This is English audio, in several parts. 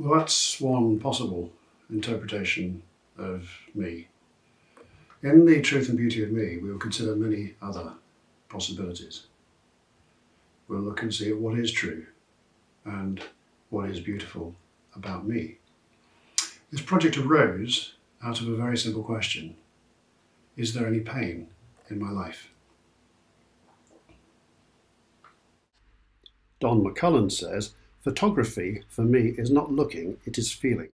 Well, that's one possible interpretation of me. In the truth and beauty of me, we will consider many other possibilities. We'll look and see at what is true and what is beautiful about me. This project arose out of a very simple question. Is there any pain in my life? Don McCullin says, photography for me is not looking, it is feeling.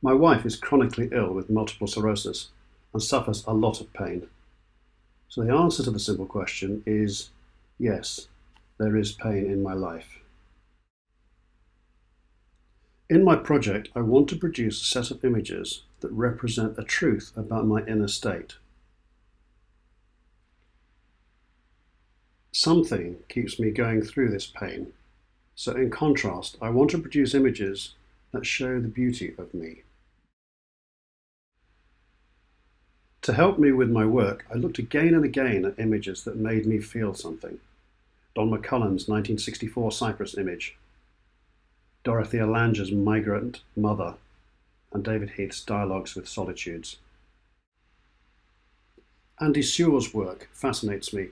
My wife is chronically ill with multiple sclerosis and suffers a lot of pain. So the answer to the simple question is yes, there is pain in my life. In my project, I want to produce a set of images that represent a truth about my inner state. Something keeps me going through this pain, so in contrast, I want to produce images that show the beauty of me. To help me with my work, I looked again and again at images that made me feel something. Don McCullin's 1964 Cyprus image, Dorothea Lange's Migrant Mother, and David Heath's Dialogues with Solitudes. Andy Sewell's work fascinates me.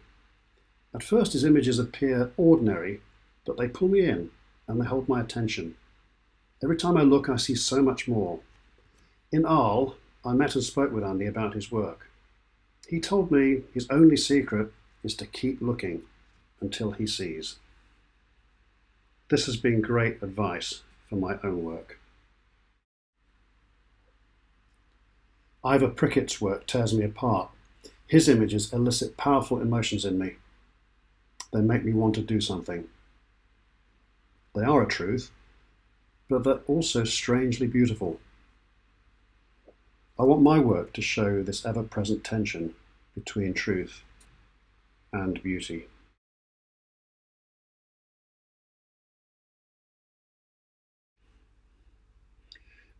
At first his images appear ordinary, but they pull me in and they hold my attention. Every time I look, I see so much more. In Arles, I met and spoke with Andy about his work. He told me his only secret is to keep looking until he sees. This has been great advice for my own work. Ivor Prickett's work tears me apart. His images elicit powerful emotions in me. They make me want to do something. They are a truth, but they're also strangely beautiful. I want my work to show this ever-present tension between truth and beauty.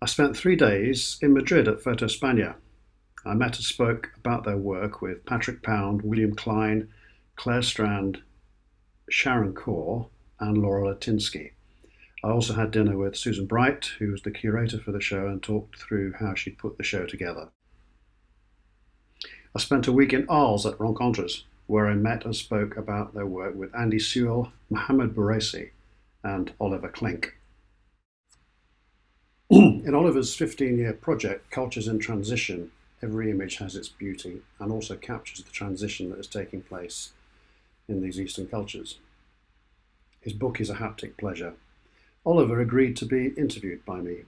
I spent 3 days in Madrid at Foto España. I met and spoke about their work with Patrick Pound, William Klein, Claire Strand, Sharon Kaur, and Laura Latinsky. I also had dinner with Susan Bright, who was the curator for the show, and talked through how she'd put the show together. I spent a week in Arles at Rencontres, where I met and spoke about their work with Andy Sewell, Mohammed Bouresi, and Oliver Klink. In Oliver's 15-year project, Cultures in Transition, every image has its beauty and also captures the transition that is taking place in these Eastern cultures. His book is a haptic pleasure. Oliver agreed to be interviewed by me.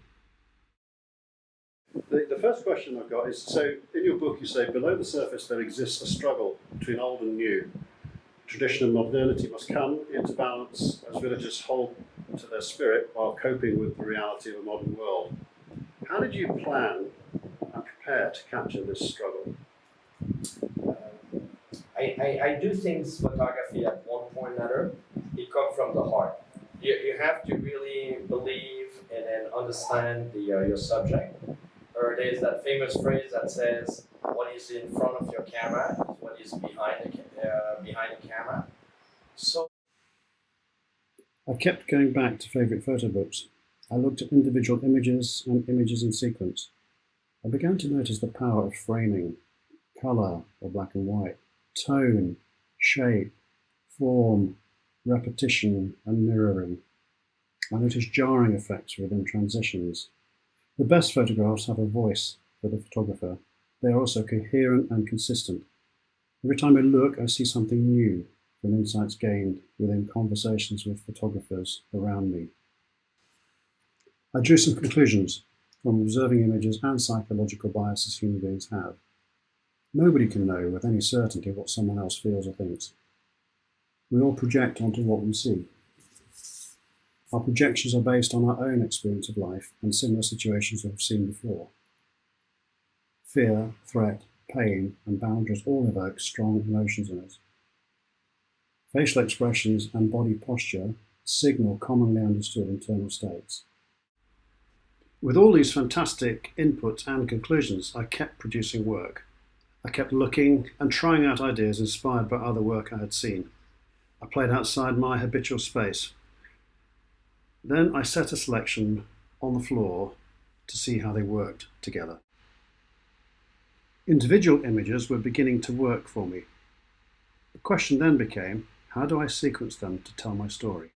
The first question I've got is, so in your book you say, below the surface there exists a struggle between old and new. Tradition and modernity must come into balance as villagers hold to their spirit while coping with the reality of a modern world. How did you plan and prepare to capture this struggle? I do things photography at one point or another. It comes from the heart. You have to really believe and then understand your subject. Or there's that famous phrase that says, what is in front of your camera is what is behind the camera. So I kept going back to favourite photo books. I looked at individual images and images in sequence. I began to notice the power of framing, colour or black and white, tone, shape, form, repetition and mirroring. I noticed jarring effects within transitions. The best photographs have a voice for the photographer. They are also coherent and consistent. Every time I look, I see something new from insights gained within conversations with photographers around me. I drew some conclusions from observing images and psychological biases human beings have. Nobody can know with any certainty what someone else feels or thinks. We all project onto what we see. Our projections are based on our own experience of life and similar situations we've seen before. Fear, threat, pain, and boundaries all evoke strong emotions in us. Facial expressions and body posture signal commonly understood internal states. With all these fantastic inputs and conclusions, I kept producing work. I kept looking and trying out ideas inspired by other work I had seen. I played outside my habitual space. Then I set a selection on the floor to see how they worked together. Individual images were beginning to work for me. The question then became, how do I sequence them to tell my story?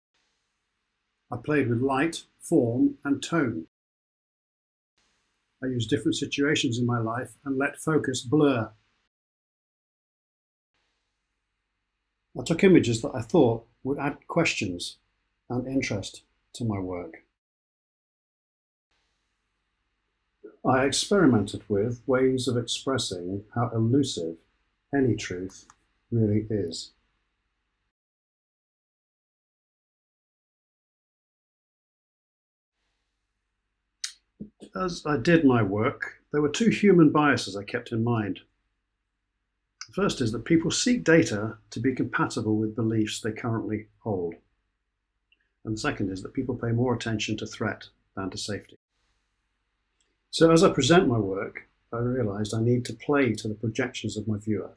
I played with light, form, and tone. I used different situations in my life and let focus blur. I took images that I thought would add questions and interest to my work. I experimented with ways of expressing how elusive any truth really is. As I did my work, there were two human biases I kept in mind. The first is that people seek data to be compatible with beliefs they currently hold. And the second is that people pay more attention to threat than to safety. So as I present my work, I realized I need to play to the projections of my viewer.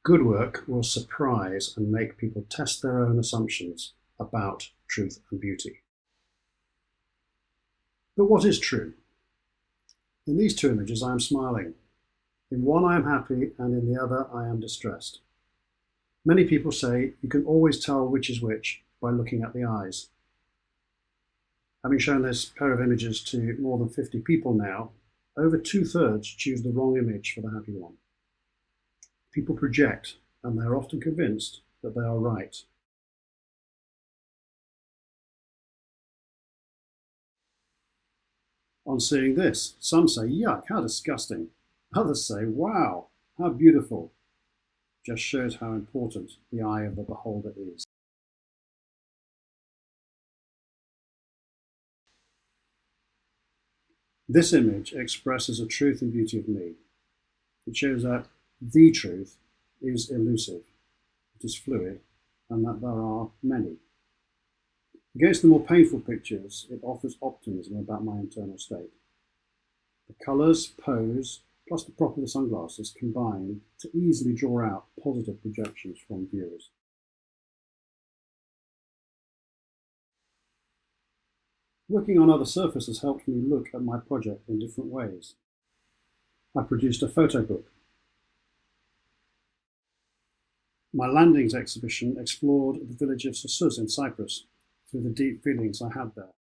Good work will surprise and make people test their own assumptions about truth and beauty. But what is true? In these two images, I am smiling. In one, I am happy, and in the other, I am distressed. Many people say you can always tell which is which by looking at the eyes. Having shown this pair of images to more than 50 people now, over 2/3 choose the wrong image for the happy one. People project, and they are often convinced that they are right. On seeing this, some say, yuck, how disgusting. Others say, wow, how beautiful. Just shows how important the eye of the beholder is. This image expresses a truth and beauty of me. It shows that the truth is elusive, it is fluid, and that there are many. Against the more painful pictures, it offers optimism about my internal state. The colours, pose, plus the proper sunglasses combine to easily draw out positive projections from viewers. Working on other surfaces helped me look at my project in different ways. I produced a photo book. My landings exhibition explored the village of Sosuz in Cyprus through the deep feelings I had there.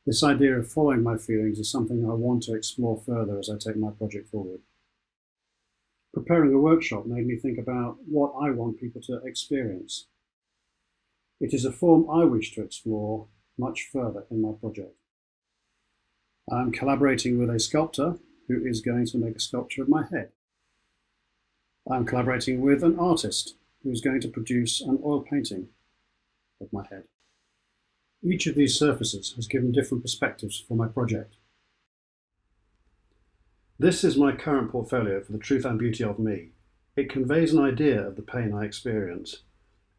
This idea of following my feelings is something I want to explore further as I take my project forward. Preparing a workshop made me think about what I want people to experience. It is a form I wish to explore much further in my project. I'm collaborating with a sculptor who is going to make a sculpture of my head. I'm collaborating with an artist who is going to produce an oil painting of my head. Each of these surfaces has given different perspectives for my project. This is my current portfolio for the truth and beauty of me. It conveys an idea of the pain I experience.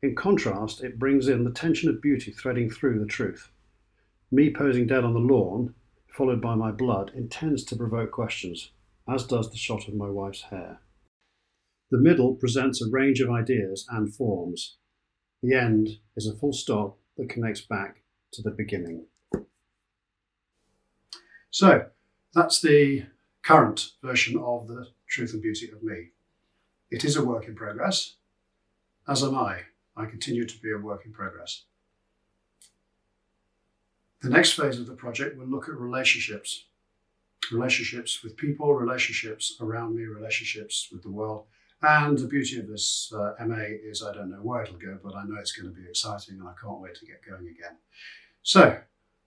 In contrast, it brings in the tension of beauty threading through the truth. Me posing dead on the lawn, followed by my blood, intends to provoke questions, as does the shot of my wife's hair. The middle presents a range of ideas and forms. The end is a full stop that connects back to the beginning. So, that's the current version of the truth and beauty of me. It is a work in progress, as am I. I continue to be a work in progress. The next phase of the project will look at relationships. Relationships with people, relationships around me, relationships with the world. And the beauty of this MA is I don't know where it'll go, but I know it's going to be exciting and I can't wait to get going again. So,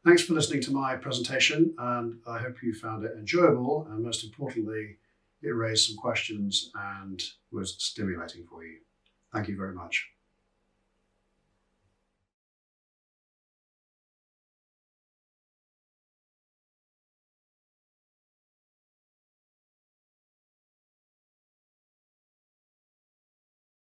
thanks for listening to my presentation, and I hope you found it enjoyable, and most importantly, it raised some questions and was stimulating for you. Thank you very much.